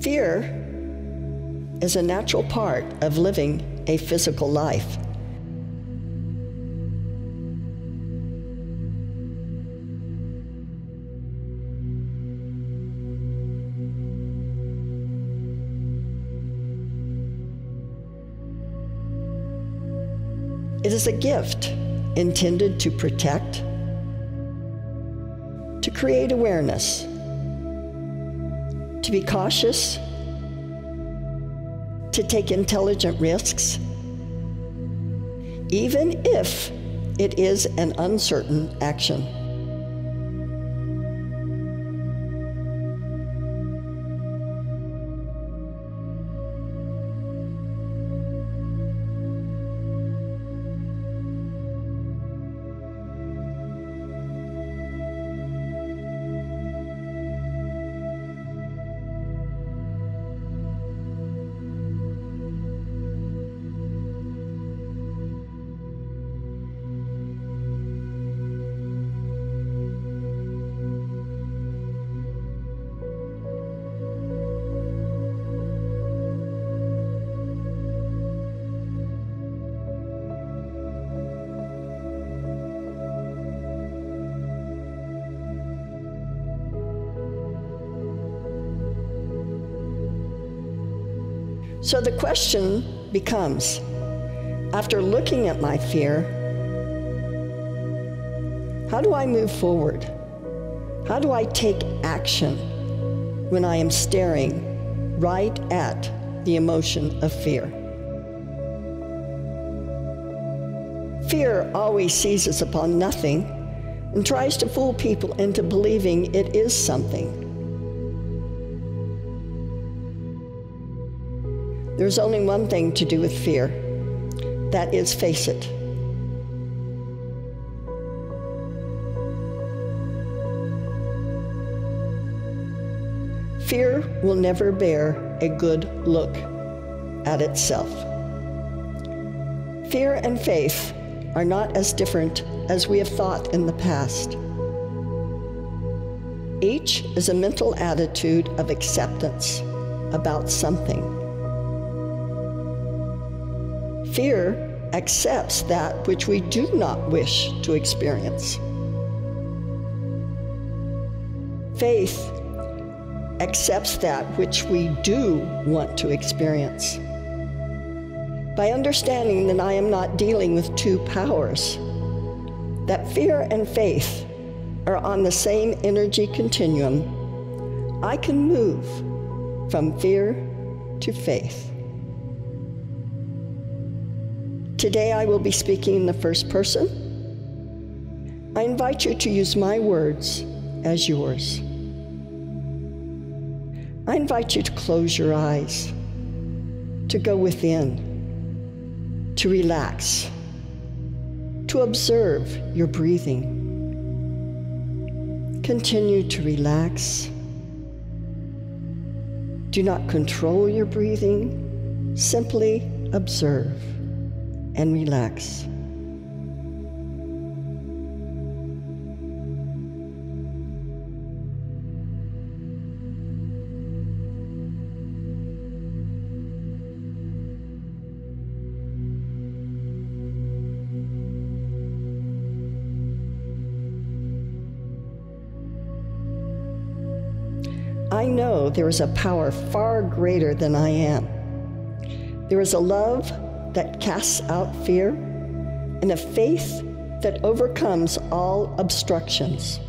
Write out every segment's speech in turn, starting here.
Fear is a natural part of living a physical life. It is a gift intended to protect, to create awareness, to be cautious, to take intelligent risks, even if it is an uncertain action. So the question becomes, after looking at my fear, how do I move forward? How do I take action when I am staring right at the emotion of fear? Fear always seizes upon nothing and tries to fool people into believing it is something. There's only one thing to do with fear. That is, face it. Fear will never bear a good look at itself. Fear and faith are not as different as we have thought in the past. Each is a mental attitude of acceptance about something. Fear accepts that which we do not wish to experience. Faith accepts that which we do want to experience. By understanding that I am not dealing with two powers, that fear and faith are on the same energy continuum, I can move from fear to faith. Today I will be speaking in the first person. I invite you to use my words as yours. I invite you to close your eyes, to go within, to relax, to observe your breathing. Continue to relax. Do not control your breathing, simply observe and relax. I know there is a power far greater than I am. There is a love that casts out fear, and a faith that overcomes all obstructions.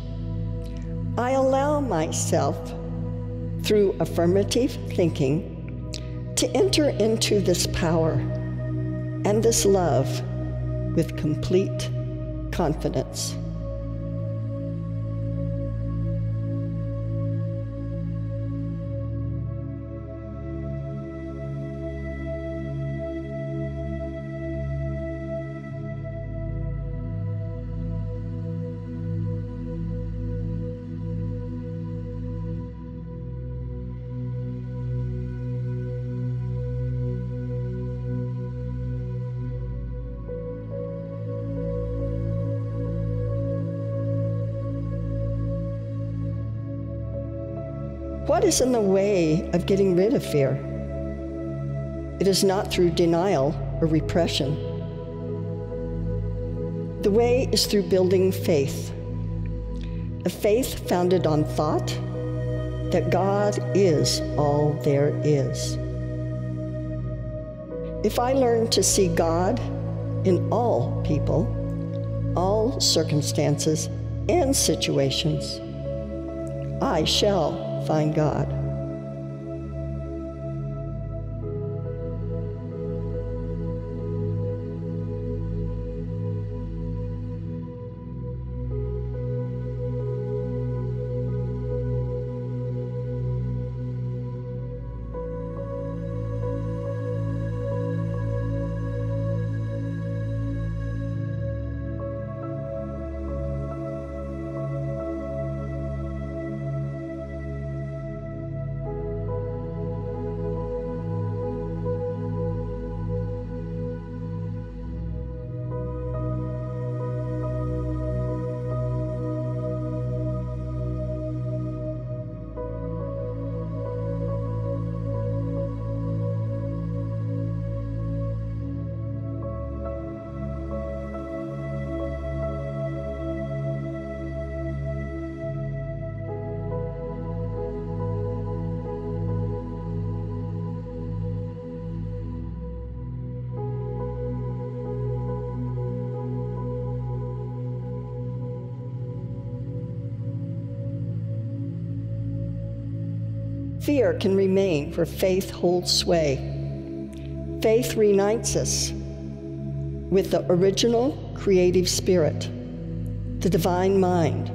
I allow myself, through affirmative thinking, to enter into this power and this love with complete confidence. What is in the way of getting rid of fear? It is not through denial or repression. The way is through building faith, a faith founded on thought that God is all there is. If I learn to see God in all people, all circumstances and situations, I shall find God. Fear can remain where faith holds sway. Faith reunites us with the original creative spirit, the divine mind,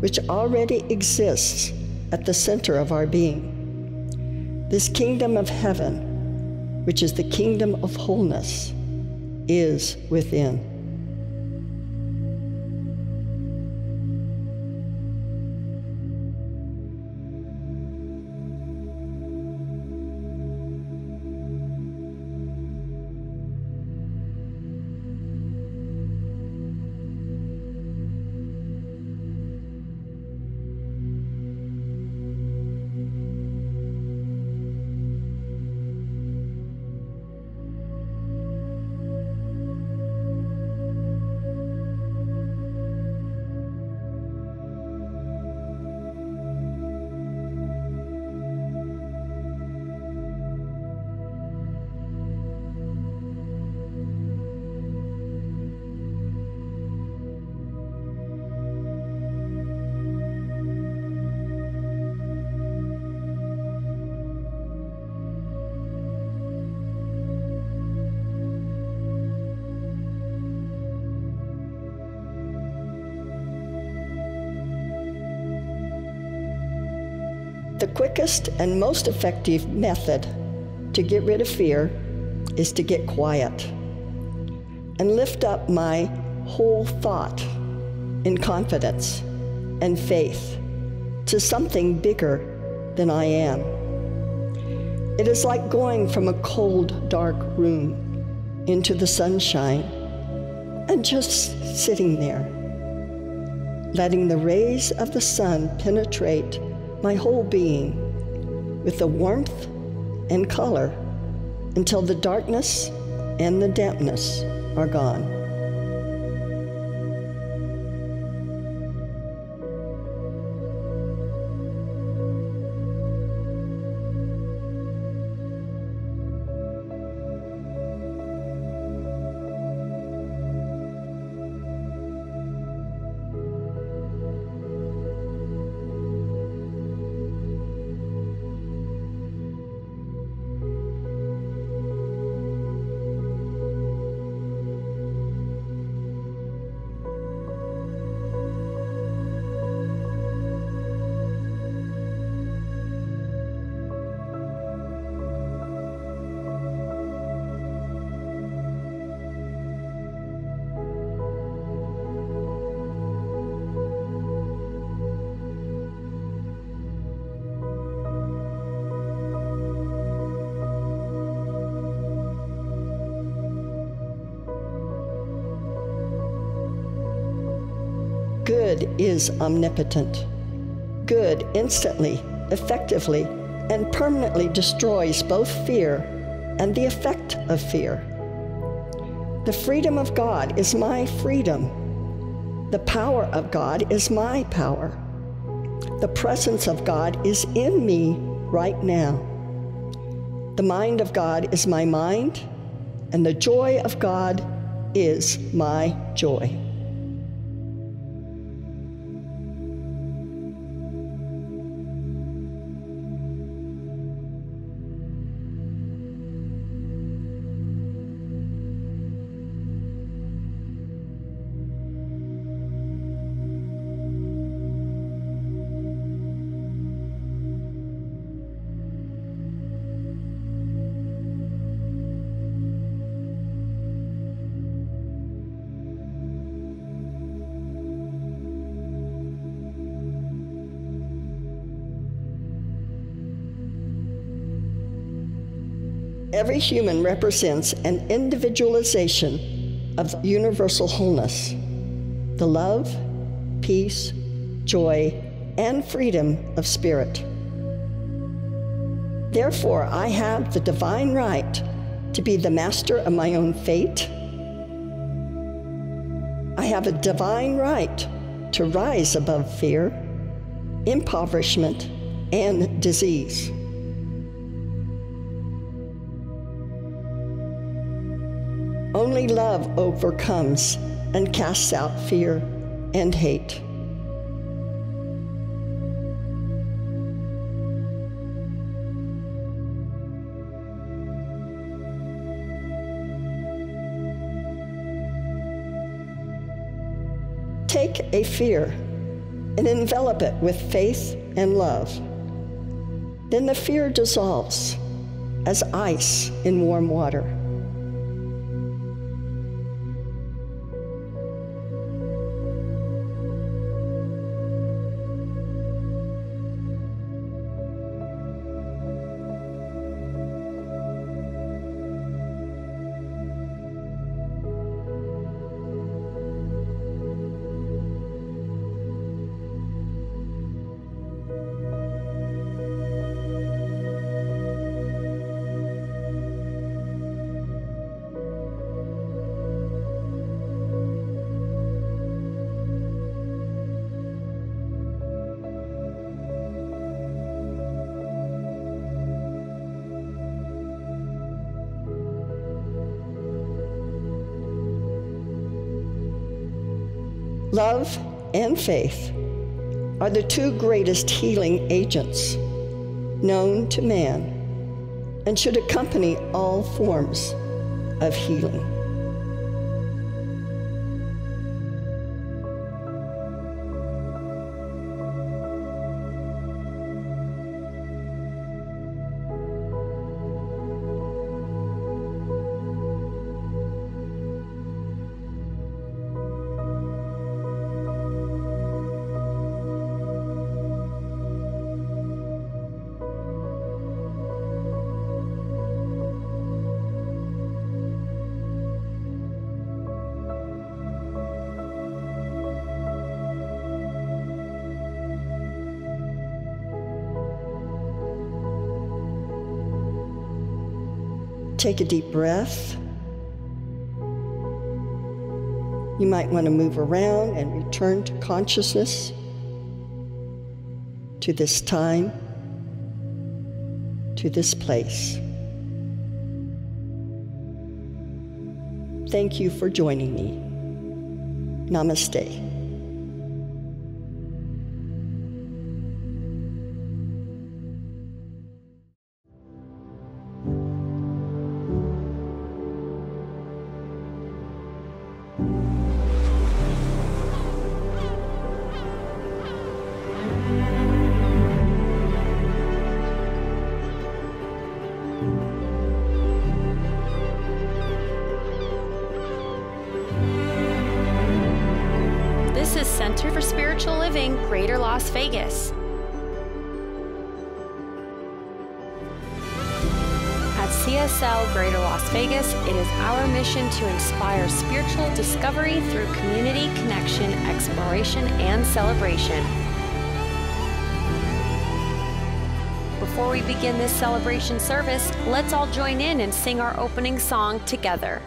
which already exists at the center of our being. This kingdom of heaven, which is the kingdom of wholeness, is within. The quickest and most effective method to get rid of fear is to get quiet and lift up my whole thought in confidence and faith to something bigger than I am. It is like going from a cold, dark room into the sunshine and just sitting there, letting the rays of the sun penetrate my whole being with the warmth and color until the darkness and the dampness are gone. Good is omnipotent. Good instantly effectively and permanently destroys both fear and the effect of fear. The freedom of God is my freedom. The power of God is my power. The presence of God is in me right now. The mind of God is my mind, and the joy of God is my joy. Every human represents an individualization of universal wholeness, the love, peace, joy, and freedom of spirit. Therefore, I have the divine right to be the master of my own fate. I have a divine right to rise above fear, impoverishment, and disease. Only love overcomes and casts out fear and hate. Take a fear and envelop it with faith and love. Then the fear dissolves as ice in warm water. Love and faith are the two greatest healing agents known to man and should accompany all forms of healing. Take a deep breath. You might want to move around and return to consciousness, to this time, to this place. Thank you for joining me. Namaste. This is Center for Spiritual Living, Greater Las Vegas. At CSL Greater Las Vegas, it is our mission to inspire spiritual discovery through community connection, exploration, and celebration. before we begin this celebration service, let's all join in and sing our opening song together.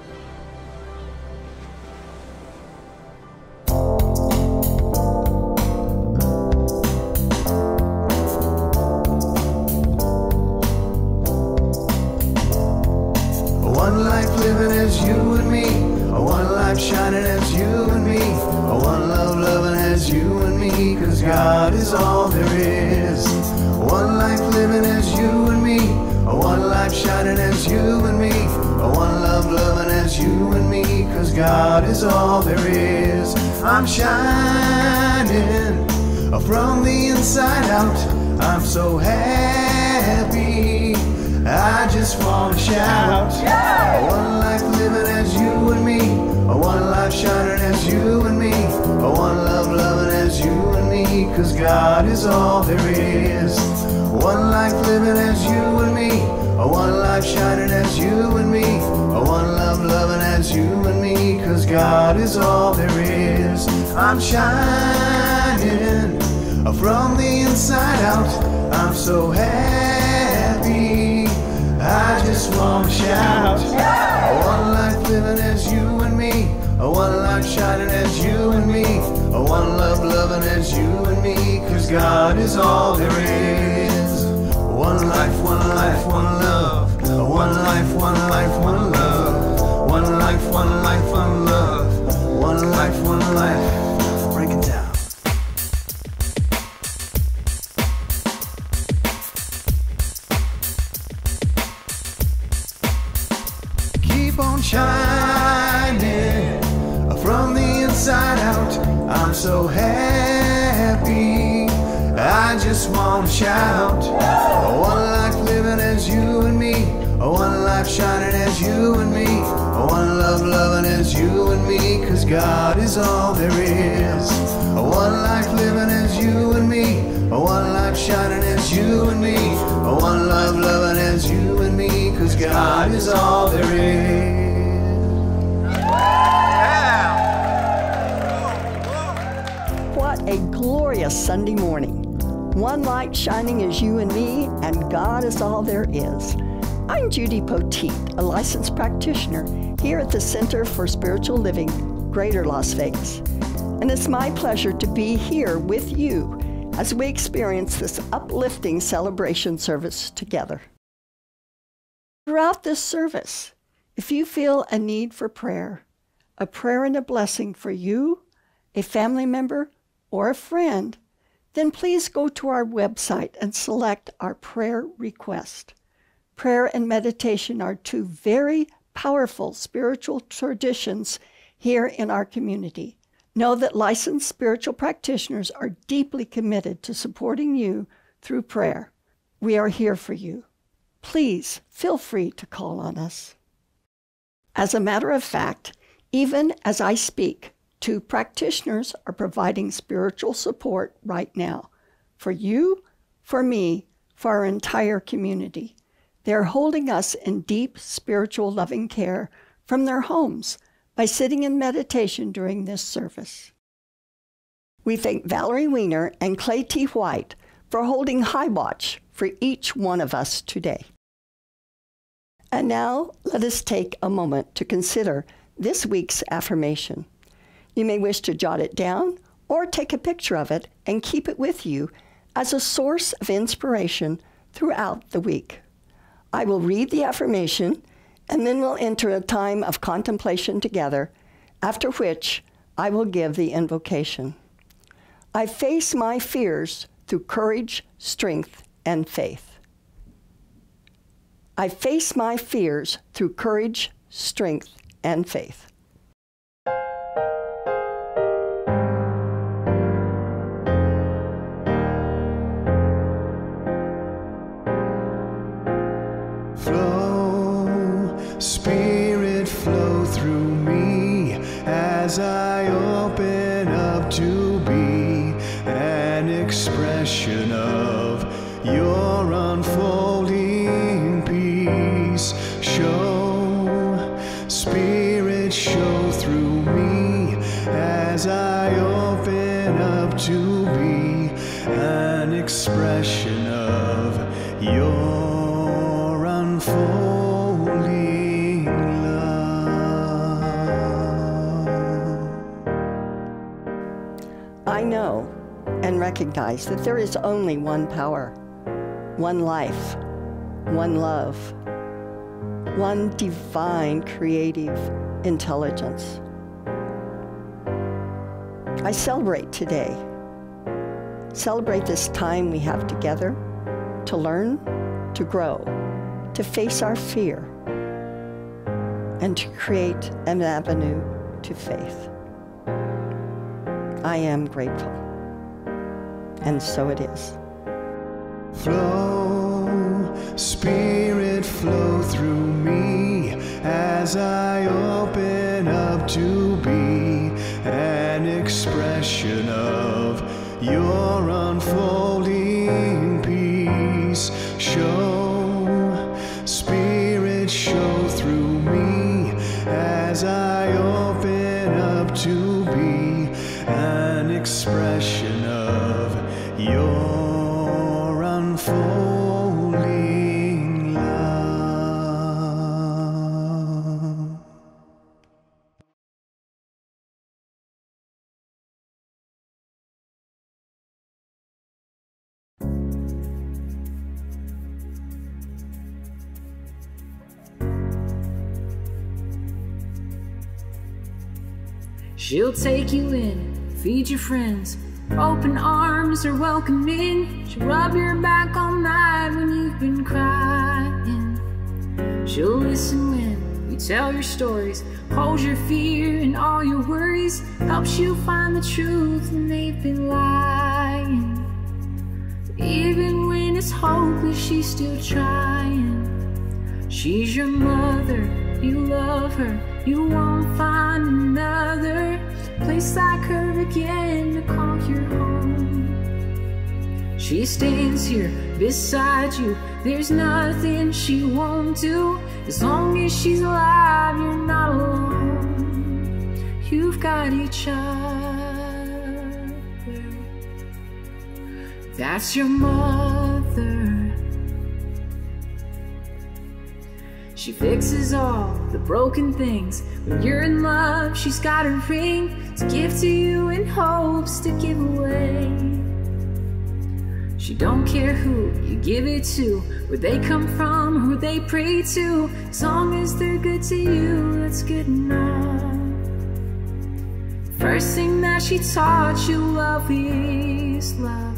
One life living as you and me, one life shining as you and me, one love loving as you and me, 'cause God is all there is. One life living as you and me, one life shining as you and me, one love loving as you and me, 'cause God is all there is. I'm shining from the inside out, I'm so happy, I just want to shout. One life living as you and me, one life shining as you and me, one love loving as you and me, 'cause God is all there is. One life living as you and me, one life shining as you and me, one love loving as you and me, 'cause God is all there is. I'm shining from the inside out, I'm so happy, I just want to shout. One life living as you and me, one life shining as you and me, one love loving as you and me, 'cause God is all there is. One life, one life, one love, one life, one life, one love, one life, one life, one love, one life, one life. Break it down. Keep on shining from the inside out, I'm so happy, I just want to shout. One life living as you and me, one life shining as you and me, one love loving as you and me, 'cause God is all there is. One life living as you and me, one life shining as you and me, one love loving as you and me, 'cause God is all there is. What a glorious Sunday morning. One light shining as you and me, and God is all there is. I'm Judy Poteet, a licensed practitioner here at the Center for Spiritual Living, Greater Las Vegas. And it's my pleasure to be here with you as we experience this uplifting celebration service together. Throughout this service, if you feel a need for prayer, a prayer and a blessing for you, a family member, or a friend, then please go to our website and select our prayer request. Prayer and meditation are two very powerful spiritual traditions here in our community. Know that licensed spiritual practitioners are deeply committed to supporting you through prayer. We are here for you. Please feel free to call on us. As a matter of fact, even as I speak, 2 practitioners are providing spiritual support right now for you, for me, for our entire community. They're holding us in deep spiritual loving care from their homes by sitting in meditation during this service. We thank Valerie Weiner and Clay T. White for holding high watch for each one of us today. And now let us take a moment to consider this week's affirmation. You may wish to jot it down or take a picture of it and keep it with you as a source of inspiration throughout the week. I will read the affirmation and then we'll enter a time of contemplation together, after which I will give the invocation. I face my fears through courage, strength, and faith. I face my fears through courage, strength, and faith. Spirit flow through me as I open up to be an expression of your unfolding peace. Spirit show through me as I open up to be an expression of your I know and recognize that there is only one power, one life, one love, one divine creative intelligence. I celebrate today. Celebrate this time we have together to learn, to grow, to face our fear, and to create an avenue to faith. I am grateful, and so it is. Flow, Spirit, flow through me as I open up to be an expression of your unfolding peace. Show, Spirit, show through me as I open up to be an expression of your unfolding love. She'll take you in, feed your friends, open arms are welcoming. She'll rub your back all night when you've been crying. She'll listen when you tell your stories, hold your fear and all your worries, helps you find the truth when they've been lying. Even when it's hopeless, she's still trying. She's your mother, you love her, you won't find another place like her again to call your home. She stands here beside you, there's nothing she won't do. As long as she's alive, you're not alone. You've got each other. That's your mother. She fixes all the broken things. When you're in love, she's got a ring to give to you and hopes to give away. She don't care who you give it to, where they come from, who they pray to. As long as they're good to you, that's good enough. First thing that she taught you, love is love.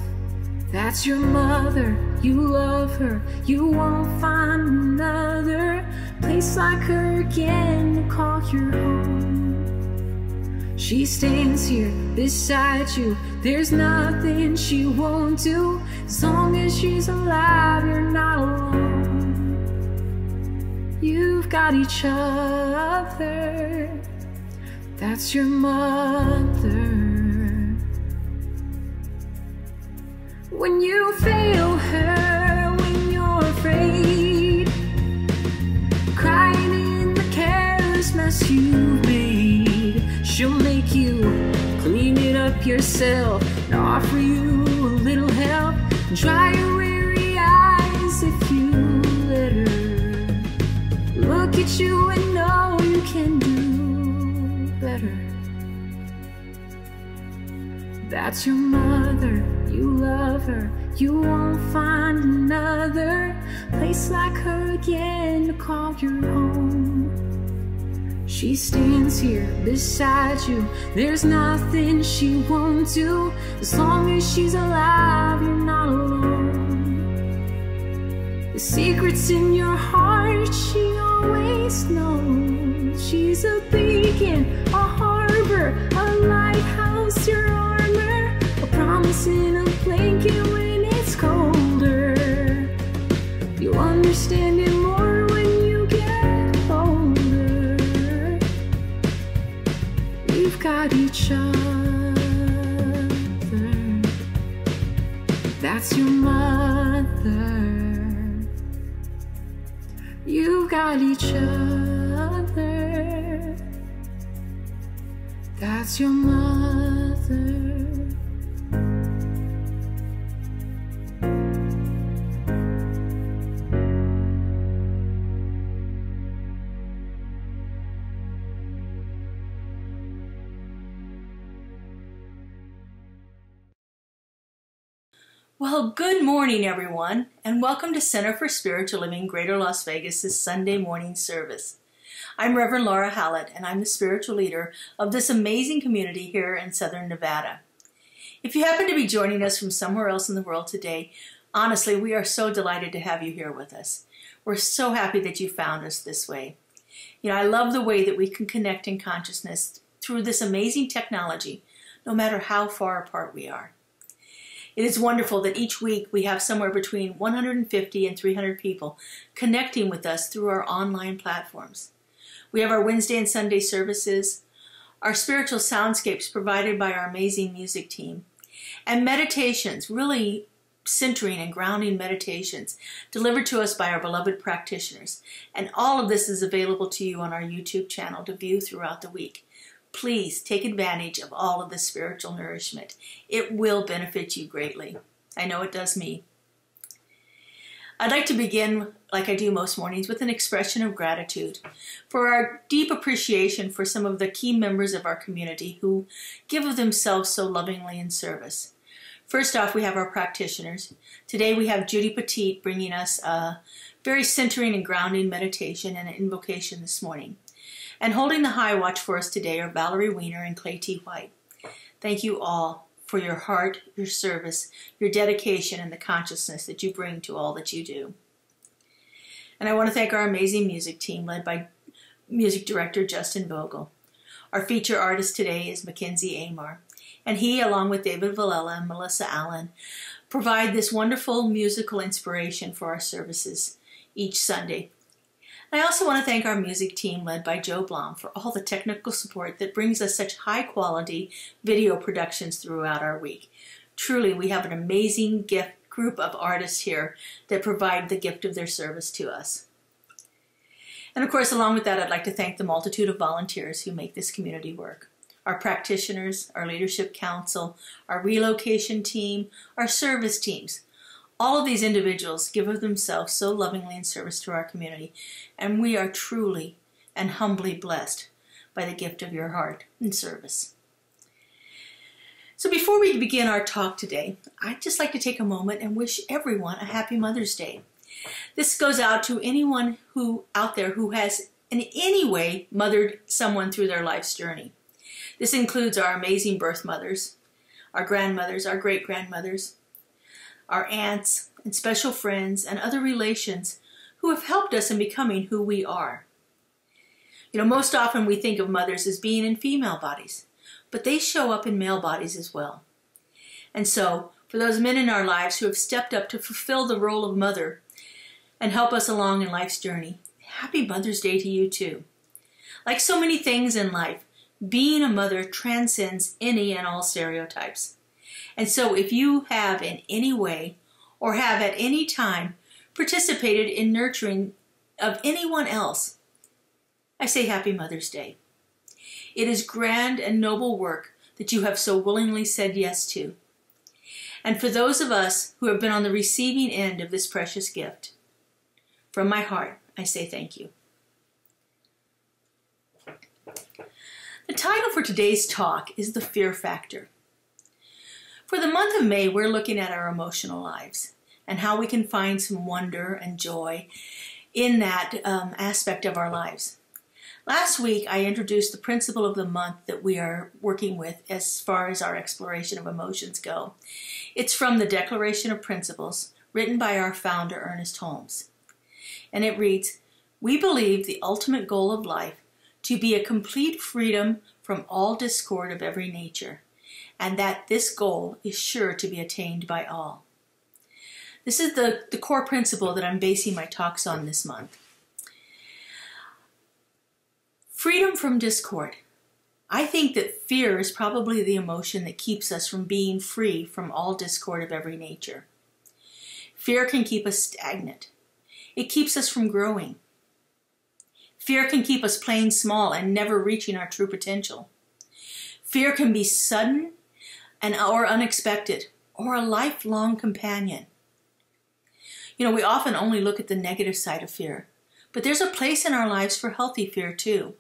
That's your mother, you love her, you won't find another place like her again to call your home. She stands here beside you, there's nothing she won't do. As long as she's alive, you're not alone. You've got each other. That's your mother. When you fail her, when you're afraid, crying in the careless mess you've made, she'll make you clean it up yourself and offer you a little help. Dry your weary eyes if you let her. Look at you and know you can do better. That's your mother, you love her, you won't find another place like her again to call your home. She stands here beside you, there's nothing she won't do. As long as she's alive, you're not alone. The secrets in your heart, she always knows. She's a beacon, a harbor, a lighthouse, your armor, a promise in a blanket when it's colder. You'll understand it more when you get older. We've got each other. That's your mother. You've got each other. That's your mother. Well, good morning, everyone, and welcome to Center for Spiritual Living, Greater Las Vegas' Sunday morning service. I'm Reverend Laura Hallett, and I'm the spiritual leader of this amazing community here in Southern Nevada. If you happen to be joining us from somewhere else in the world today, honestly, we are so delighted to have you here with us. We're so happy that you found us this way. You know, I love the way that we can connect in consciousness through this amazing technology, no matter how far apart we are. It is wonderful that each week we have somewhere between 150 and 300 people connecting with us through our online platforms. We have our Wednesday and Sunday services, our spiritual soundscapes provided by our amazing music team, and meditations, really centering and grounding meditations delivered to us by our beloved practitioners. And all of this is available to you on our YouTube channel to view throughout the week. Please take advantage of all of this spiritual nourishment. It will benefit you greatly. I know it does me. I'd like to begin, like I do most mornings, with an expression of gratitude for our deep appreciation for some of the key members of our community who give of themselves so lovingly in service. First off, we have our practitioners. Today we have Judy Petit bringing us a very centering and grounding meditation and an invocation this morning. And holding the high watch for us today are Valerie Weiner and Clay T. White. Thank you all for your heart, your service, your dedication, and the consciousness that you bring to all that you do. And I want to thank our amazing music team led by music director Justin Vogel. Our feature artist today is Mackenzie Amar, and he, along with David Villela and Melissa Allen, provide this wonderful musical inspiration for our services each Sunday. I also want to thank our music team led by Joe Blom for all the technical support that brings us such high-quality video productions throughout our week. Truly, we have an amazing group of artists here that provide the gift of their service to us. And of course, along with that, I'd like to thank the multitude of volunteers who make this community work. Our practitioners, our leadership council, our relocation team, our service teams. All of these individuals give of themselves so lovingly in service to our community, and we are truly and humbly blessed by the gift of your heart and service. So before we begin our talk today, I'd just like to take a moment and wish everyone a happy Mother's Day. This goes out to anyone out there who has in any way mothered someone through their life's journey. This includes our amazing birth mothers, our grandmothers, our great-grandmothers, our aunts and special friends and other relations who have helped us in becoming who we are. You know, most often we think of mothers as being in female bodies, but they show up in male bodies as well. And so, for those men in our lives who have stepped up to fulfill the role of mother and help us along in life's journey, happy Mother's Day to you too. Like so many things in life, being a mother transcends any and all stereotypes. And so if you have in any way or have at any time participated in nurturing of anyone else, I say happy Mother's Day. It is grand and noble work that you have so willingly said yes to. And for those of us who have been on the receiving end of this precious gift, from my heart, I say thank you. The title for today's talk is The Fear Factor. For the month of May, we're looking at our emotional lives and how we can find some wonder and joy in that aspect of our lives. Last week, I introduced the principle of the month that we are working with as far as our exploration of emotions go. It's from the Declaration of Principles, written by our founder, Ernest Holmes. And it reads, "We believe the ultimate goal of life to be a complete freedom from all discord of every nature, and that this goal is sure to be attained by all." This is the core principle that I'm basing my talks on this month. Freedom from discord. I think that fear is probably the emotion that keeps us from being free from all discord of every nature. Fear can keep us stagnant. It keeps us from growing. Fear can keep us playing small and never reaching our true potential. Fear can be sudden or unexpected, or a lifelong companion. You know, we often only look at the negative side of fear, but there's a place in our lives for healthy fear too.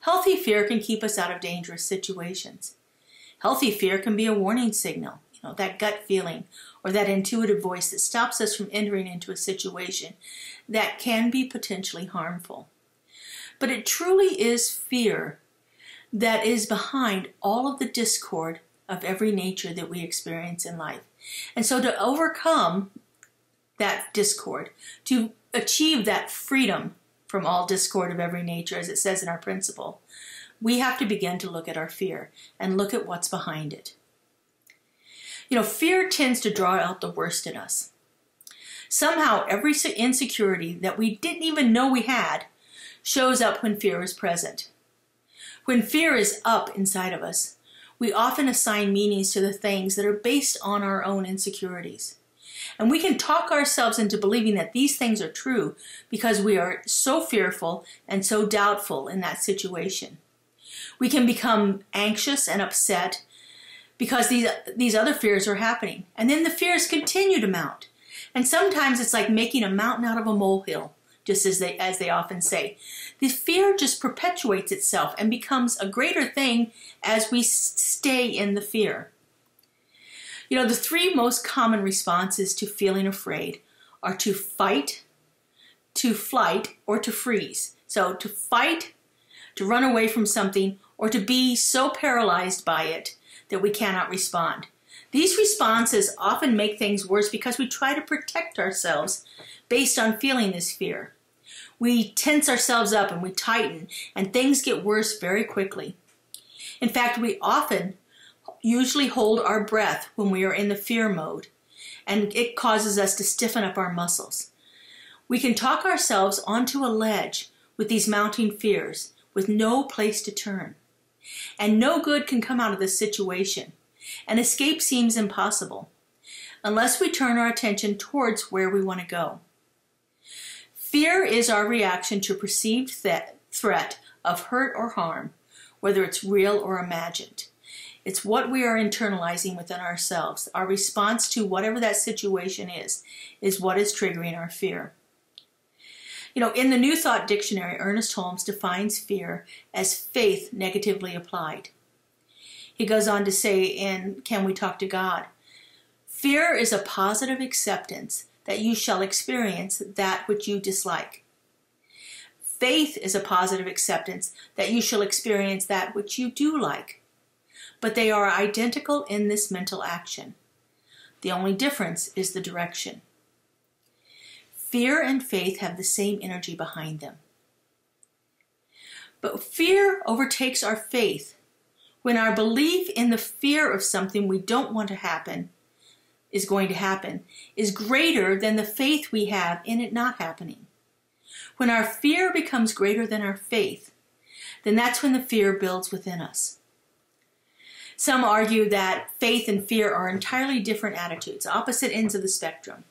Healthy fear can keep us out of dangerous situations. Healthy fear can be a warning signal. that gut feeling or that intuitive voice that stops us from entering into a situation that can be potentially harmful. But it truly is fear that is behind all of the discord of every nature that we experience in life. And so to overcome that discord, to achieve that freedom from all discord of every nature, as it says in our principle, we have to begin to look at our fear and look at what's behind it. Fear tends to draw out the worst in us. Somehow, every insecurity that we didn't even know we had shows up when fear is present. When fear is up inside of us, we often assign meanings to the things that are based on our own insecurities. And we can talk ourselves into believing that these things are true because we are so fearful and so doubtful in that situation. We can become anxious and upset because these other fears are happening. And then the fears continue to mount. And sometimes it's like making a mountain out of a molehill, just as they often say. The fear just perpetuates itself and becomes a greater thing as we stay in the fear. The three most common responses to feeling afraid are to fight, to flight, or to freeze. So to fight, to run away from something, or to be so paralyzed by it that we cannot respond. These responses often make things worse because we try to protect ourselves based on feeling this fear. We tense ourselves up and we tighten, and things get worse very quickly. In fact, we often usually hold our breath when we are in the fear mode, and it causes us to stiffen up our muscles. We can talk ourselves onto a ledge with these mounting fears with no place to turn. And no good can come out of this situation, and escape seems impossible unless we turn our attention towards where we want to go. Fear is our reaction to a perceived threat of hurt or harm, whether it's real or imagined. It's what we are internalizing within ourselves. Our response to whatever that situation is what is triggering our fear. In the New Thought Dictionary, Ernest Holmes defines fear as faith negatively applied. He goes on to say in Can We Talk to God? Fear is a positive acceptance that you shall experience that which you dislike. Faith is a positive acceptance that you shall experience that which you do like. But they are identical in this mental action. The only difference is the direction. Fear and faith have the same energy behind them. But fear overtakes our faith when our belief in the fear of something we don't want to happen is going to happen is greater than the faith we have in it not happening. When our fear becomes greater than our faith, then that's when the fear builds within us. Some argue that faith and fear are entirely different attitudes, opposite ends of the spectrum.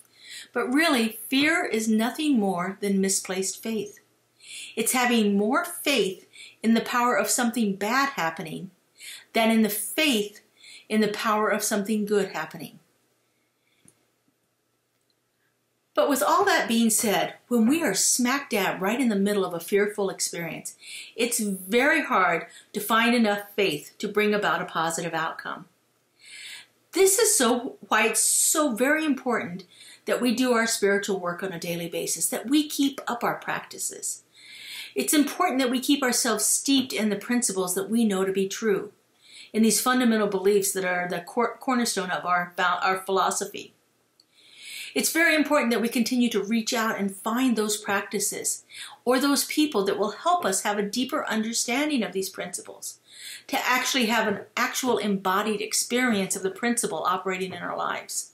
But really, fear is nothing more than misplaced faith. It's having more faith in the power of something bad happening than in the faith in the power of something good happening. But with all that being said, when we are smack dab right in the middle of a fearful experience, it's very hard to find enough faith to bring about a positive outcome. This is why it's so very important that we do our spiritual work on a daily basis, that we keep up our practices. It's important that we keep ourselves steeped in the principles that we know to be true, in these fundamental beliefs that are the cornerstone of our philosophy. It's very important that we continue to reach out and find those practices or those people that will help us have a deeper understanding of these principles, to actually have an actual embodied experience of the principle operating in our lives.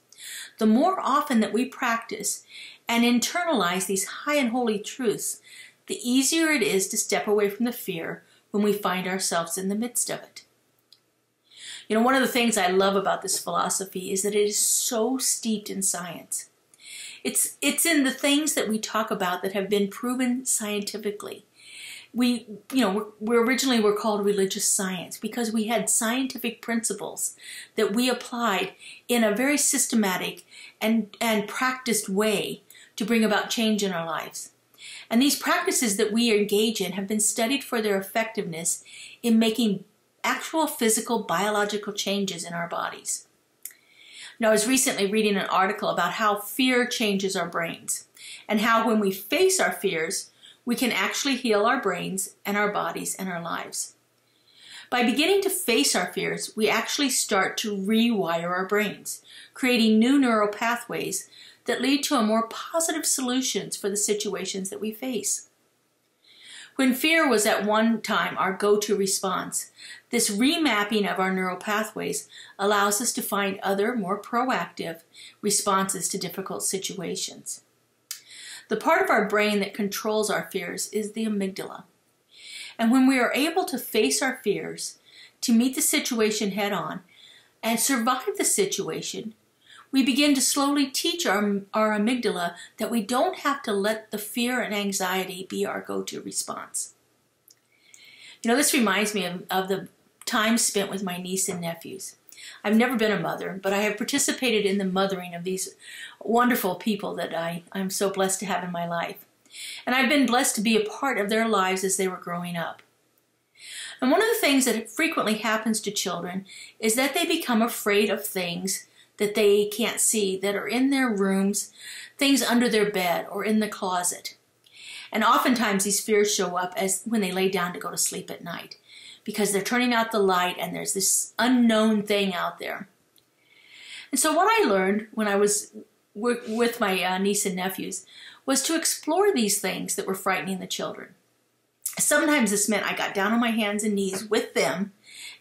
The more often that we practice and internalize these high and holy truths, the easier it is to step away from the fear when we find ourselves in the midst of it. One of the things I love about this philosophy is that it is so steeped in science. It's in the things that we talk about that have been proven scientifically. We originally were called religious science because we had scientific principles that we applied in a very systematic and practiced way to bring about change in our lives. And these practices that we engage in have been studied for their effectiveness in making actual physical, biological changes in our bodies. Now, I was recently reading an article about how fear changes our brains and how when we face our fears, we can actually heal our brains and our bodies and our lives. By beginning to face our fears, we actually start to rewire our brains, creating new neural pathways that lead to a more positive solutions for the situations that we face. When fear was at one time our go-to response, this remapping of our neural pathways allows us to find other, more proactive responses to difficult situations. The part of our brain that controls our fears is the amygdala. And when we are able to face our fears, to meet the situation head on, and survive the situation, we begin to slowly teach our amygdala that we don't have to let the fear and anxiety be our go-to response. You know, this reminds me of the time spent with my niece and nephews. I've never been a mother, but I have participated in the mothering of these wonderful people that I'm so blessed to have in my life. And I've been blessed to be a part of their lives as they were growing up. And one of the things that frequently happens to children is that they become afraid of things that they can't see, that are in their rooms, things under their bed or in the closet. And oftentimes these fears show up as when they lay down to go to sleep at night, because they're turning out the light and there's this unknown thing out there. And so what I learned when I was with my niece and nephews was to explore these things that were frightening the children. Sometimes this meant I got down on my hands and knees with them,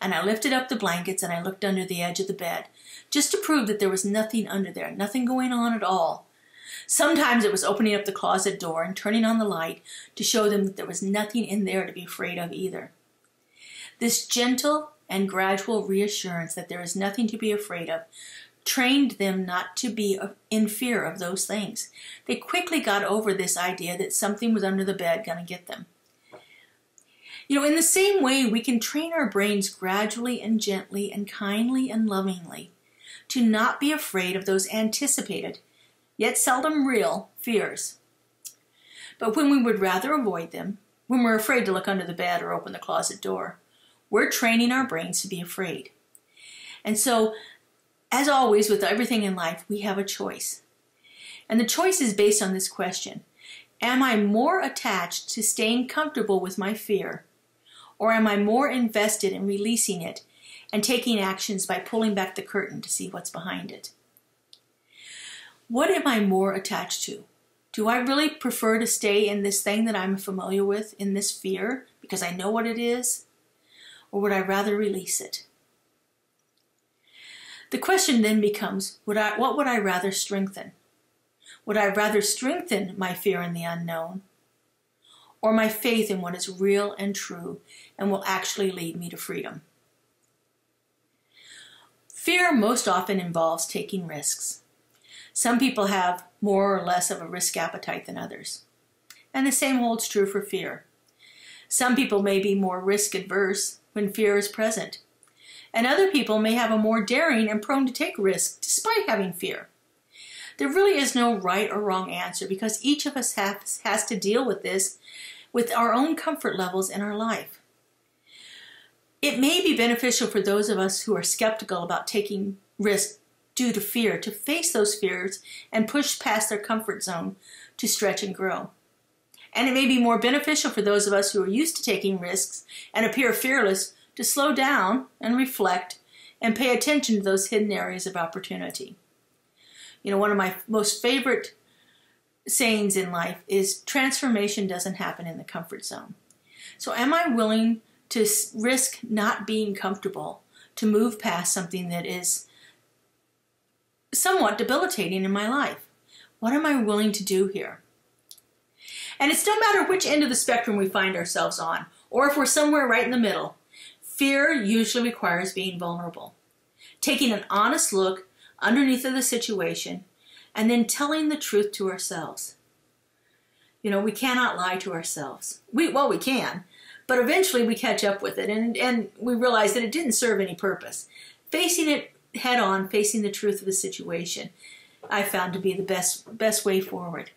and I lifted up the blankets and I looked under the edge of the bed, just to prove that there was nothing under there, nothing going on at all. Sometimes it was opening up the closet door and turning on the light to show them that there was nothing in there to be afraid of either. This gentle and gradual reassurance that there is nothing to be afraid of trained them not to be in fear of those things. They quickly got over this idea that something was under the bed going to get them. You know, in the same way, we can train our brains gradually and gently and kindly and lovingly to not be afraid of those anticipated, yet seldom real, fears. But when we would rather avoid them, when we're afraid to look under the bed or open the closet door, we're training our brains to be afraid. And so, as always with everything in life, we have a choice. And the choice is based on this question: am I more attached to staying comfortable with my fear, or am I more invested in releasing it and taking actions by pulling back the curtain to see what's behind it? What am I more attached to? Do I really prefer to stay in this thing that I'm familiar with, in this fear, because I know what it is? Or would I rather release it? The question then becomes, what would I rather strengthen? Would I rather strengthen my fear in the unknown, or my faith in what is real and true and will actually lead me to freedom? Fear most often involves taking risks. Some people have more or less of a risk appetite than others. And the same holds true for fear. Some people may be more risk adverse when fear is present, and other people may have a more daring and prone to take risks despite having fear. There really is no right or wrong answer, because each of us has to deal with this with our own comfort levels in our life. It may be beneficial for those of us who are skeptical about taking risks due to fear to face those fears and push past their comfort zone to stretch and grow. And it may be more beneficial for those of us who are used to taking risks and appear fearless to slow down and reflect and pay attention to those hidden areas of opportunity. You know, one of my most favorite sayings in life is transformation doesn't happen in the comfort zone. So am I willing to risk not being comfortable to move past something that is somewhat debilitating in my life? What am I willing to do here? And it's no matter which end of the spectrum we find ourselves on, or if we're somewhere right in the middle, fear usually requires being vulnerable, taking an honest look underneath of the situation, and then telling the truth to ourselves. You know, we cannot lie to ourselves. We can, but eventually we catch up with it, and we realize that it didn't serve any purpose. Facing it head on, facing the truth of the situation, I found to be the best way forward.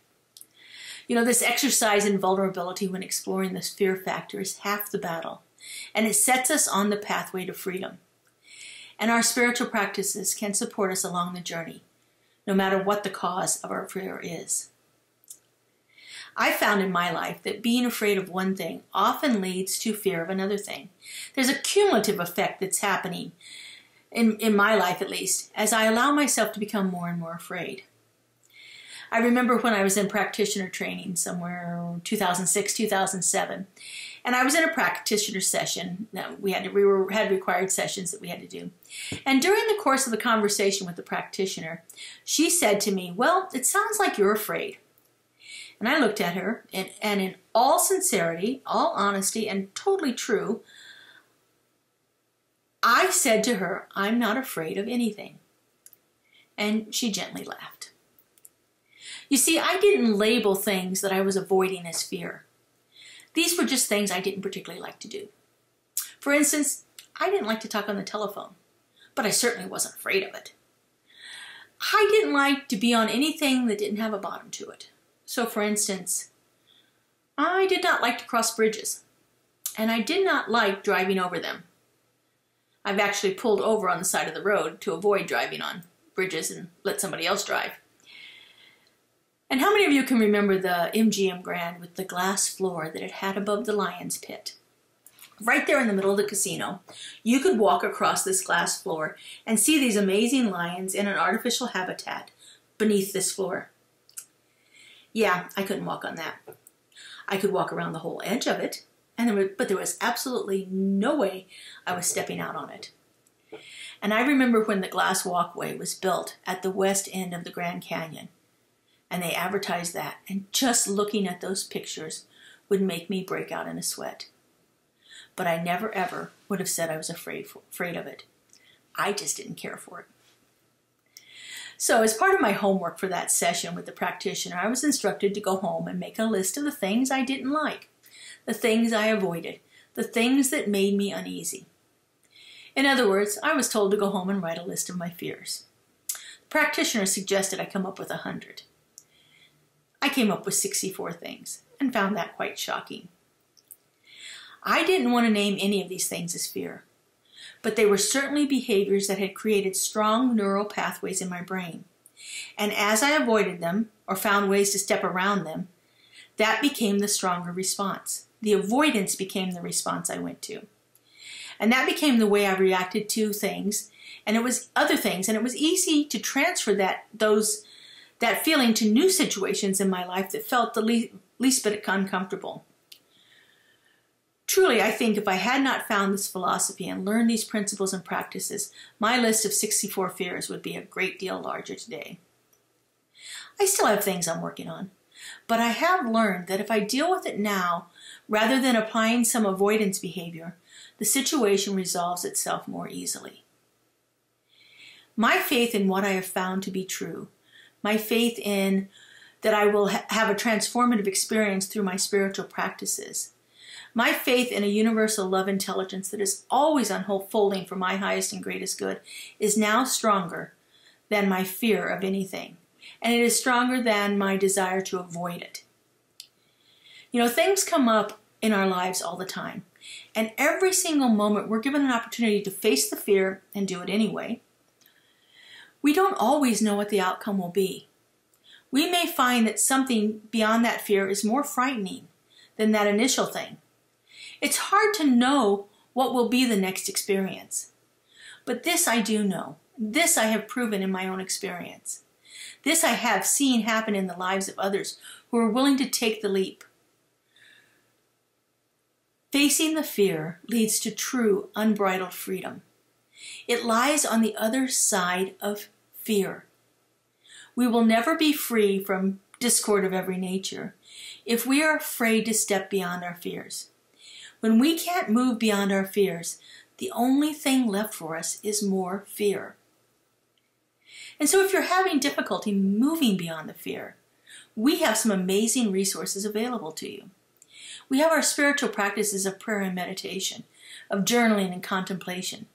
You know, this exercise in vulnerability when exploring this fear factor is half the battle, and it sets us on the pathway to freedom. and our spiritual practices can support us along the journey, no matter what the cause of our fear is. I found in my life that being afraid of one thing often leads to fear of another thing. There's a cumulative effect that's happening, in my life at least, as I allow myself to become more and more afraid. I remember when I was in practitioner training somewhere 2006, 2007, and I was in a practitioner session. We had required sessions that we had to do. And during the course of the conversation with the practitioner, she said to me, "Well, it sounds like you're afraid." And I looked at her, and in all sincerity, all honesty, and totally true, I said to her, "I'm not afraid of anything." And she gently laughed. You see, I didn't label things that I was avoiding as fear. These were just things I didn't particularly like to do. For instance, I didn't like to talk on the telephone, but I certainly wasn't afraid of it. I didn't like to be on anything that didn't have a bottom to it. So, for instance, I did not like to cross bridges, and I did not like driving over them. I've actually pulled over on the side of the road to avoid driving on bridges and let somebody else drive. And how many of you can remember the MGM Grand with the glass floor that it had above the lion's pit? Right there in the middle of the casino, you could walk across this glass floor and see these amazing lions in an artificial habitat beneath this floor. Yeah, I couldn't walk on that. I could walk around the whole edge of it, but there was absolutely no way I was stepping out on it. And I remember when the glass walkway was built at the west end of the Grand Canyon, and they advertised that, and just looking at those pictures would make me break out in a sweat. But I never ever would have said I was afraid of it. I just didn't care for it. So as part of my homework for that session with the practitioner, I was instructed to go home and make a list of the things I didn't like, the things I avoided, the things that made me uneasy. In other words, I was told to go home and write a list of my fears. The practitioner suggested I come up with 100. I came up with 64 things and found that quite shocking. I didn't want to name any of these things as fear, but they were certainly behaviors that had created strong neural pathways in my brain. And as I avoided them or found ways to step around them, that became the stronger response. The avoidance became the response I went to. And that became the way I reacted to things, and it was other things, and it was easy to transfer that feeling to new situations in my life that felt the least bit uncomfortable. Truly, I think if I had not found this philosophy and learned these principles and practices, my list of 64 fears would be a great deal larger today. I still have things I'm working on, but I have learned that if I deal with it now, rather than applying some avoidance behavior, the situation resolves itself more easily. My faith in what I have found to be true, my faith in that I will have a transformative experience through my spiritual practices, my faith in a universal love intelligence that is always unfolding for my highest and greatest good is now stronger than my fear of anything. And it is stronger than my desire to avoid it. You know, things come up in our lives all the time. And every single moment we're given an opportunity to face the fear and do it anyway. We don't always know what the outcome will be. We may find that something beyond that fear is more frightening than that initial thing. It's hard to know what will be the next experience. But this I do know. This I have proven in my own experience. This I have seen happen in the lives of others who are willing to take the leap. Facing the fear leads to true, unbridled freedom. It lies on the other side of fear. We will never be free from discord of every nature if we are afraid to step beyond our fears. When we can't move beyond our fears, the only thing left for us is more fear. And so if you're having difficulty moving beyond the fear, we have some amazing resources available to you. We have our spiritual practices of prayer and meditation, of journaling and contemplation.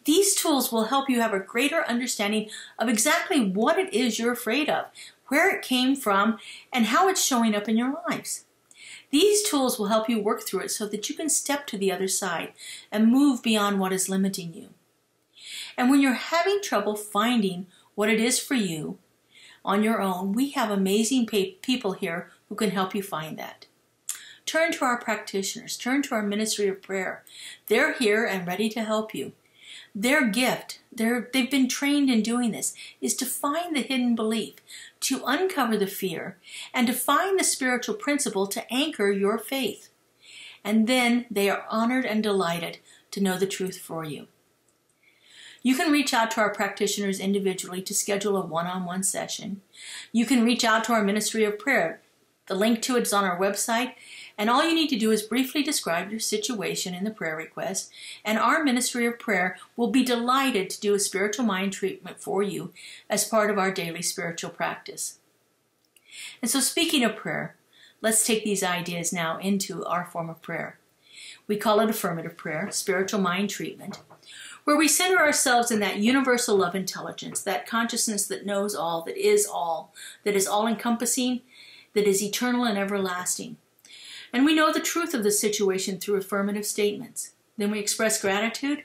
These tools will help you have a greater understanding of exactly what it is you're afraid of, where it came from, and how it's showing up in your lives. These tools will help you work through it so that you can step to the other side and move beyond what is limiting you. And when you're having trouble finding what it is for you on your own, we have amazing people here who can help you find that. Turn to our practitioners. Turn to our ministry of prayer. They're here and ready to help you. Their gift, they've been trained in doing this, is to find the hidden belief, to uncover the fear, and to find the spiritual principle to anchor your faith. And then they are honored and delighted to know the truth for you. You can reach out to our practitioners individually to schedule a one-on-one session. You can reach out to our ministry of prayer. The link to it is on our website, and all you need to do is briefly describe your situation in the prayer request, and our ministry of prayer will be delighted to do a spiritual mind treatment for you as part of our daily spiritual practice. And so, speaking of prayer, let's take these ideas now into our form of prayer. We call it affirmative prayer, spiritual mind treatment, where we center ourselves in that universal love intelligence, that consciousness that knows all, that is all-encompassing, that is eternal and everlasting. And we know the truth of the situation through affirmative statements. Then we express gratitude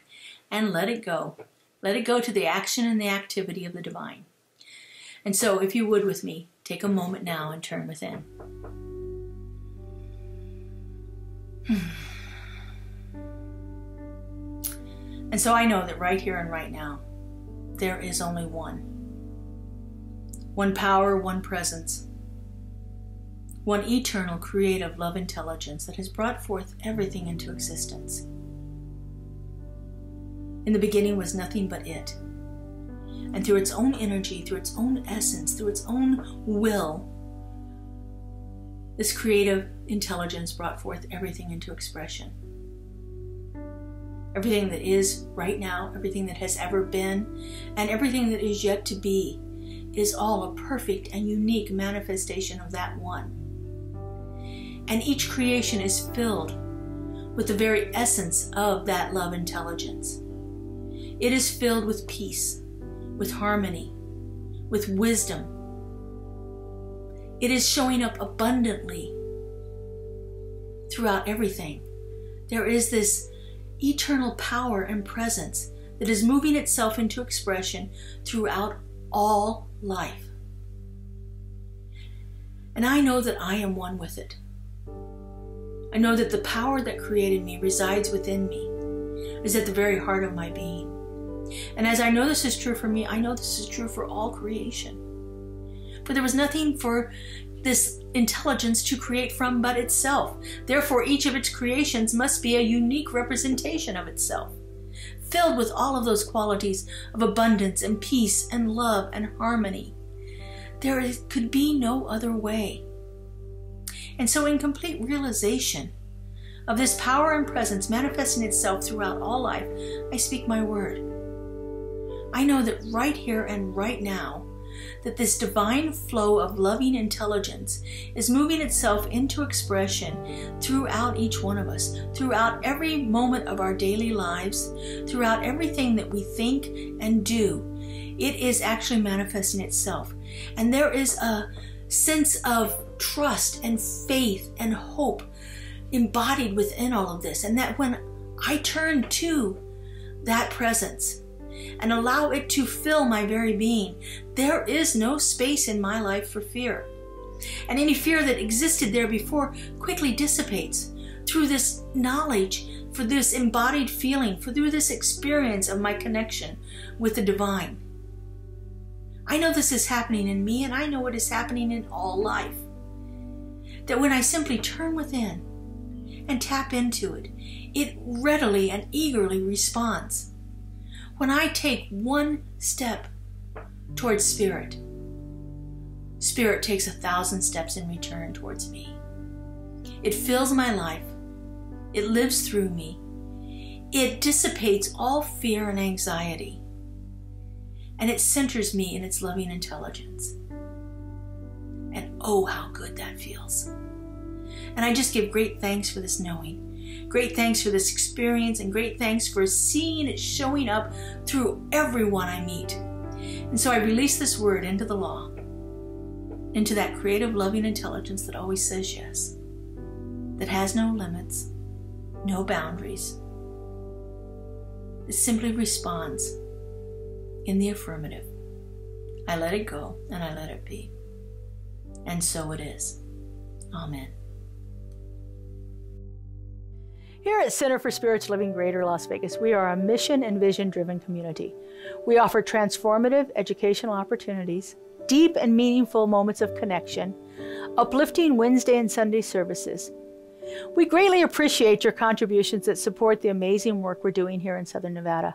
and let it go. Let it go to the action and the activity of the divine. And so, if you would with me, take a moment now and turn within. And so I know that right here and right now, there is only one. One power, one presence. One eternal, creative love intelligence that has brought forth everything into existence. In the beginning was nothing but it. And through its own energy, through its own essence, through its own will, this creative intelligence brought forth everything into expression. Everything that is right now, everything that has ever been, and everything that is yet to be is all a perfect and unique manifestation of that one. And each creation is filled with the very essence of that love intelligence. It is filled with peace, with harmony, with wisdom. It is showing up abundantly throughout everything. There is this eternal power and presence that is moving itself into expression throughout all life. And I know that I am one with it. I know that the power that created me resides within me, is at the very heart of my being. And as I know this is true for me, I know this is true for all creation. For there was nothing for this intelligence to create from but itself. Therefore, each of its creations must be a unique representation of itself, filled with all of those qualities of abundance and peace and love and harmony. There could be no other way. And so in complete realization of this power and presence manifesting itself throughout all life, I speak my word. I know that right here and right now, that this divine flow of loving intelligence is moving itself into expression throughout each one of us, throughout every moment of our daily lives, throughout everything that we think and do. It is actually manifesting itself. And there is a sense of trust and faith and hope embodied within all of this. And that when I turn to that presence and allow it to fill my very being, there is no space in my life for fear. And any fear that existed there before quickly dissipates through this knowledge, for this embodied feeling, through this experience of my connection with the divine. I know this is happening in me, and I know it is happening in all life. That when I simply turn within and tap into it, it readily and eagerly responds. When I take one step towards Spirit, Spirit takes 1,000 steps in return towards me. It fills my life. It lives through me. It dissipates all fear and anxiety. And it centers me in its loving intelligence. And oh, how good that feels. And I just give great thanks for this knowing, great thanks for this experience, and great thanks for seeing it showing up through everyone I meet. And so I release this word into the law, into that creative, loving intelligence that always says yes, that has no limits, no boundaries. It simply responds in the affirmative. I let it go and I let it be. And so it is. Amen. Here at Center for Spiritual Living Greater Las Vegas, we are a mission and vision-driven community. We offer transformative educational opportunities, deep and meaningful moments of connection, uplifting Wednesday and Sunday services. We greatly appreciate your contributions that support the amazing work we're doing here in Southern Nevada.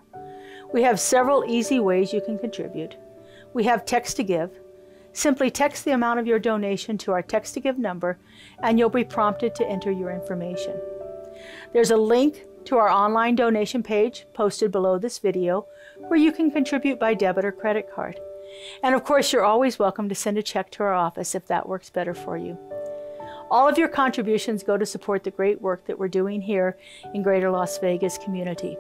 We have several easy ways you can contribute. We have text to give. Simply text the amount of your donation to our text to give number and you'll be prompted to enter your information. There's a link to our online donation page posted below this video where you can contribute by debit or credit card. And of course, you're always welcome to send a check to our office if that works better for you. All of your contributions go to support the great work that we're doing here in Greater Las Vegas community.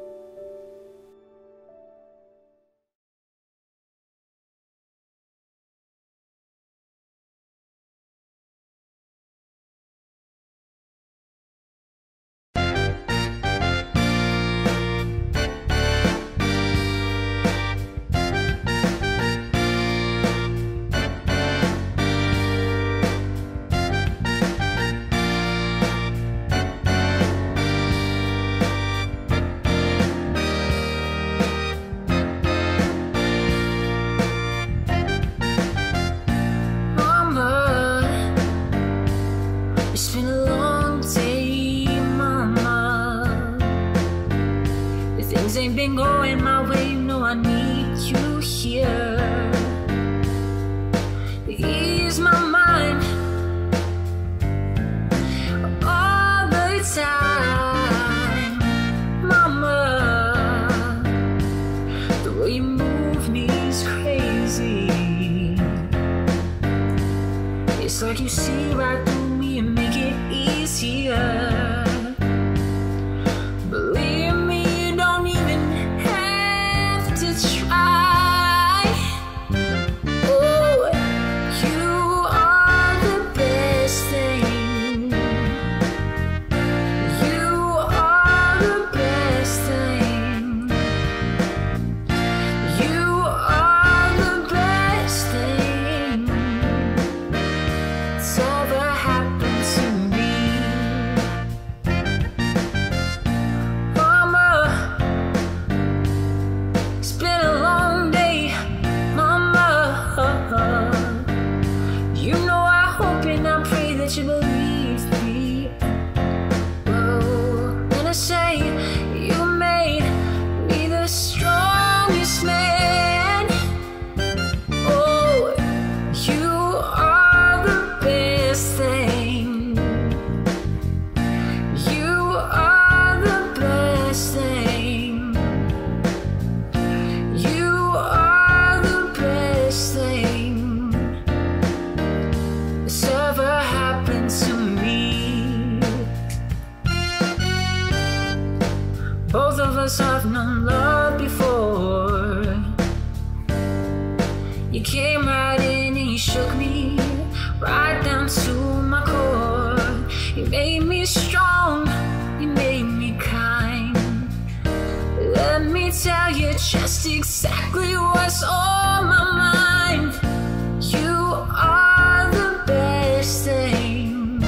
Ain't been going my way, no, I need you here. Ease my mind all the time, Mama. The way you move me is crazy. It's like you see right through me and make it easier. I've known love before. You came right in and you shook me right down to my core. You made me strong, you made me kind. Let me tell you just exactly what's on my mind. You are the best thing.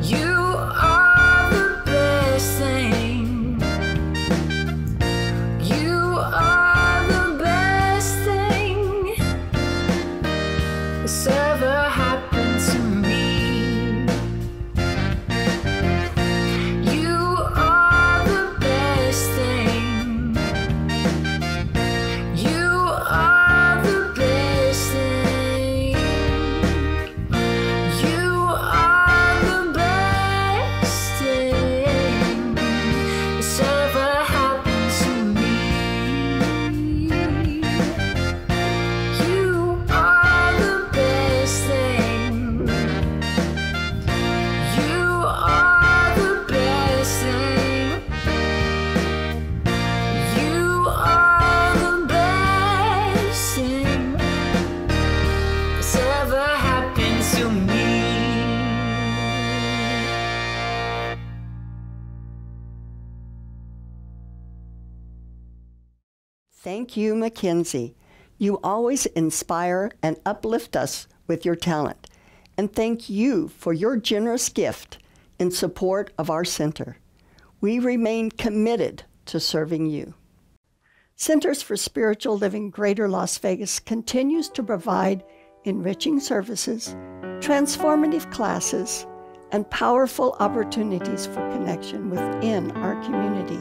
You are Thank you, Mackenzie. You always inspire and uplift us with your talent. And thank you for your generous gift in support of our center. We remain committed to serving you. Centers for Spiritual Living Greater Las Vegas continues to provide enriching services, transformative classes, and powerful opportunities for connection within our community.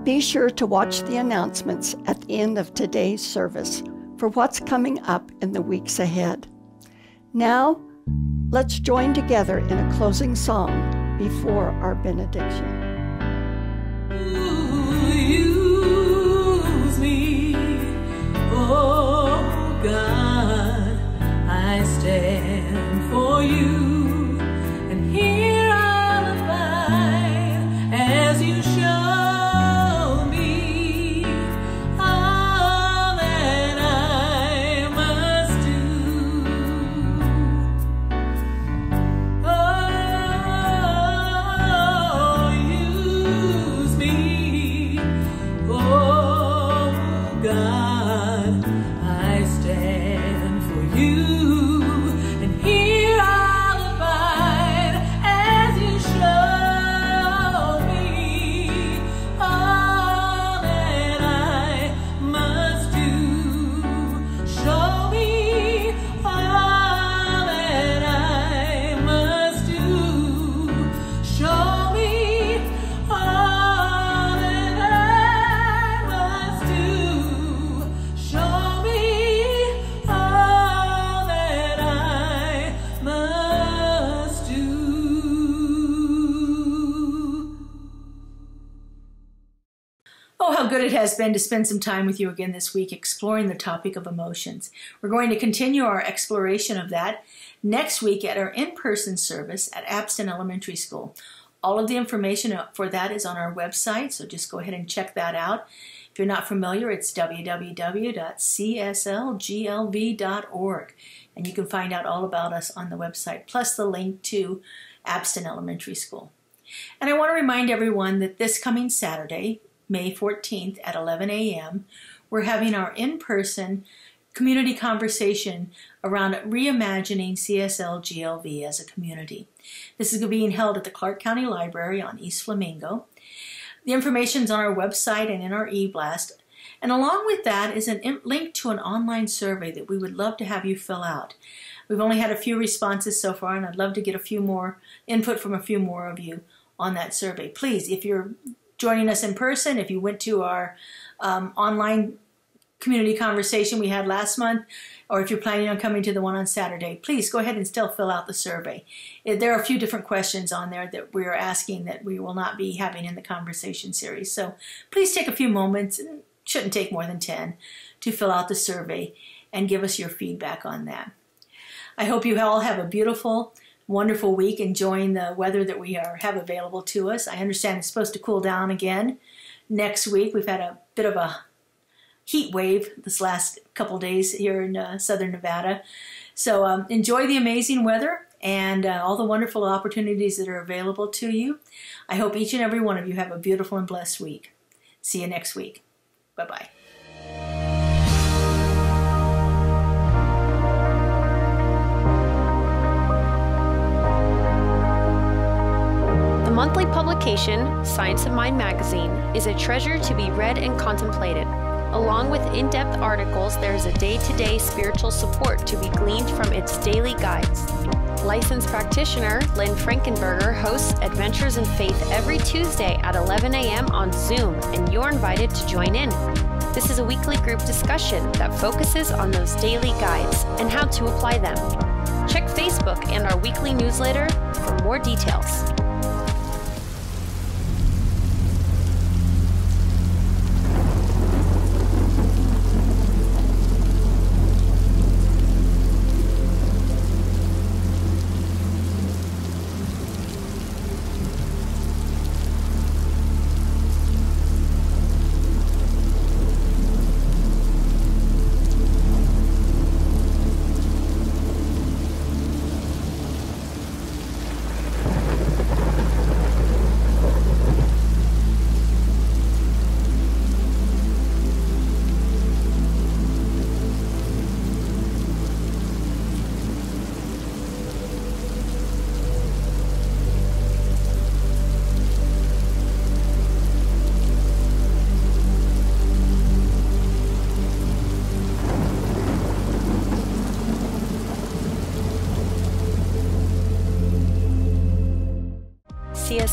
Be sure to watch the announcements at the end of today's service for what's coming up in the weeks ahead. Now, let's join together in a closing song before our benediction. Use me, oh God, I stand for you, and here I'll abide as you show me all that I must do. Oh, use me, oh God, I stand for you. Good it has been to spend some time with you again this week exploring the topic of emotions. We're going to continue our exploration of that next week at our in-person service at Abston Elementary School. All of the information for that is on our website, so just go ahead and check that out. If you're not familiar, it's www.CSLGLV.org, and you can find out all about us on the website, plus the link to Abston Elementary School. And I want to remind everyone that this coming Saturday, May 14th at 11 a.m., we're having our in-person community conversation around reimagining CSLGLV as a community. This is being held at the Clark County Library on East Flamingo. The information is on our website and in our e-blast. And along with that is a link to an online survey that we would love to have you fill out. We've only had a few responses so far, and I'd love to get a few more input from a few more of you on that survey. Please, if you're joining us in person, if you went to our online community conversation we had last month, or if you're planning on coming to the one on Saturday, please go ahead and still fill out the survey. There are a few different questions on there that we're asking that we will not be having in the conversation series. So please take a few moments, it shouldn't take more than 10, to fill out the survey and give us your feedback on that. I hope you all have a beautiful, wonderful week enjoying the weather that we have available to us. I understand it's supposed to cool down again next week. We've had a bit of a heat wave this last couple days here in southern Nevada. So enjoy the amazing weather and all the wonderful opportunities that are available to you. I hope each and every one of you have a beautiful and blessed week. See you next week. Bye-bye. The monthly publication, Science of Mind magazine, is a treasure to be read and contemplated. Along with in-depth articles, there is a day-to-day spiritual support to be gleaned from its daily guides. Licensed practitioner Lynn Frankenberger hosts Adventures in Faith every Tuesday at 11 a.m. on Zoom, and you're invited to join in. This is a weekly group discussion that focuses on those daily guides and how to apply them. Check Facebook and our weekly newsletter for more details.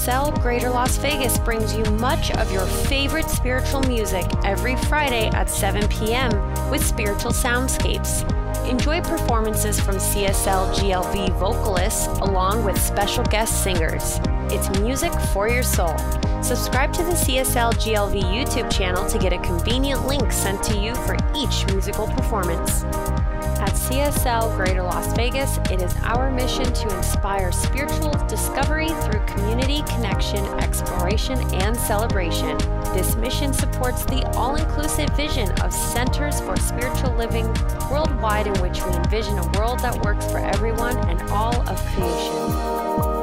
CSL Greater Las Vegas brings you much of your favorite spiritual music every Friday at 7 p.m. with Spiritual Soundscapes. Enjoy performances from CSLGLV vocalists along with special guest singers. It's music for your soul. Subscribe to the CSLGLV YouTube channel to get a convenient link sent to you for each musical performance. At CSL Greater Las Vegas, it is our mission to inspire spiritual discovery through community connection, exploration, and celebration. This mission supports the all-inclusive vision of Centers for Spiritual Living worldwide, in which we envision a world that works for everyone and all of creation.